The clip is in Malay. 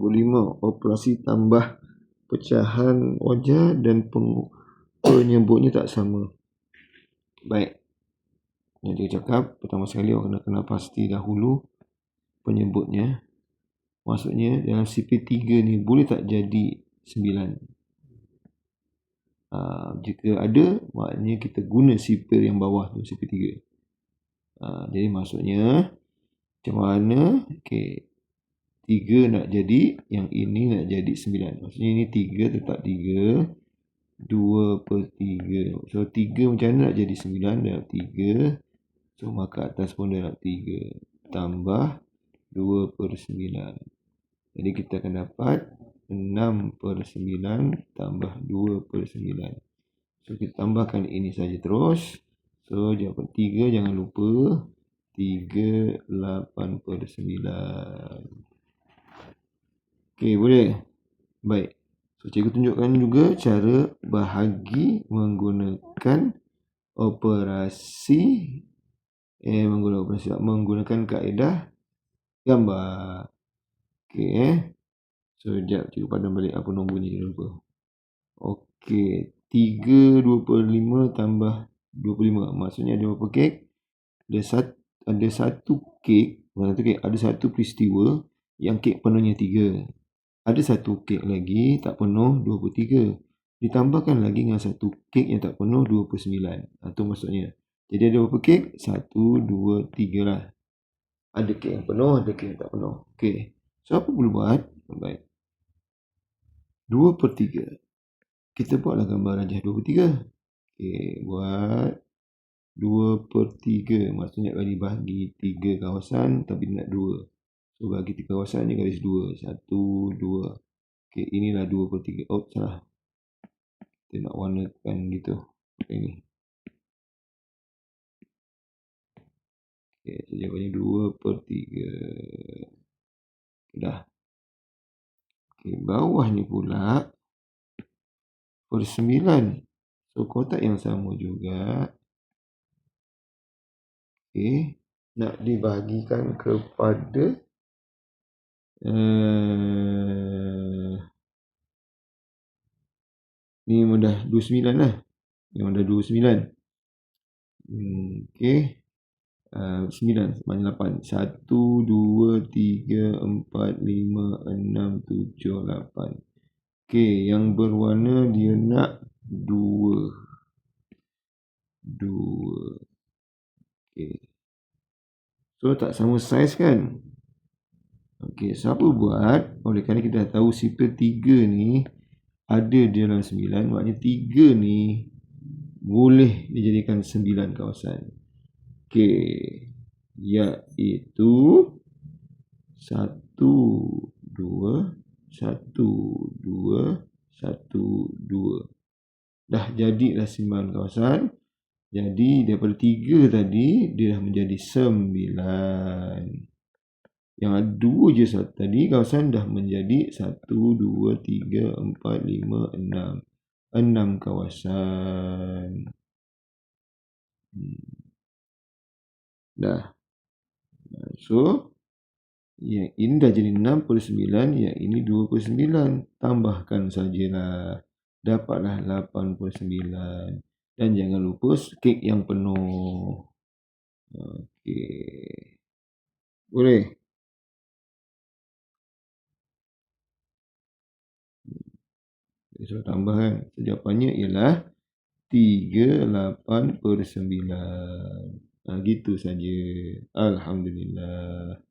25. Operasi tambah pecahan wajah dan penyebutnya tak sama. Baik. Yang dia cakap, pertama sekali orang kena pasti dahulu penyebutnya. Maksudnya dalam CP3 ni boleh tak jadi 9? Jika ada, maknanya kita guna sipil yang bawah tu, CP3. Jadi maksudnya macam mana? Okey. 3 nak jadi, yang ini nak jadi 9. Maksudnya ini 3 tetap 3. 2/3. So 3 macam mana nak jadi 9? Darab 3. So maka atas pun darab 3. Tambah 2/9. Jadi kita akan dapat 6/9 tambah 2/9. So kita tambahkan ini saja terus. So jawapan 3 jangan lupa. 3 8/9. Okey, boleh? Baik. So cikgu tunjukkan juga cara bahagi menggunakan operasi menggunakan kaedah gambar. Okey. So sekejap cikgu padam balik apa nombor ni, jangan lupa. Okey, 3/25 tambah 25. Maksudnya ada berapa kek? Ada satu kek, ada satu peristiwa yang kek penuhnya 3. Ada satu kek lagi tak penuh 23. Ditambahkan lagi dengan satu kek yang tak penuh 29. Itu maksudnya. Jadi ada berapa kek? 1, 2, 3 lah. Ada kek yang penuh, ada kek yang tak penuh. Okey. So apa perlu buat? Baik. 2/3. Kita buatlah gambar rajah 2/3. Okey, buat 2/3. Maksudnya kali bahagi 3 kawasan tapi nak 2. So bagi 3 kawasan ni garis 2. 1, 2. Okey, inilah 2/3. Oh, salah. Kita nak warnakan gitu. Ini. Okey, so jawapannya 2/3. Dah. Okey, bawah ni pula per9. So kotak yang sama juga. Okey, nak dibahagikan kepada ni mudah 29 lah. Yang mudah 29. Okey. 9 maknanya 8. 1, 2, 3, 4, 5, 6, 7, 8. Okey, yang berwarna dia nak 2. Okey. So tak sama saiz kan? Okey, siapa buat? Oleh kerana kita dah tahu sipil 3 ni ada di dalam 9, maknanya 3 ni boleh dijadikan 9 kawasan. Okey, iaitu 1, 2, 1, 2, 1, 2. Dah jadilah 9 kawasan. Jadi daripada 3 tadi dia dah menjadi 9. Yang ada 2 je tadi kawasan dah menjadi 1, 2, 3, 4, 5, 6. 6 kawasan. Dah. So yang ini dah jadi 6/9, yang ini 2/9. Tambahkan sajalah. Dapatlah 8/9. Dan jangan lupa kek yang penuh. Okey. Boleh? So tambahkan. Jawapannya ialah 38/9. Gitu saja. Alhamdulillah.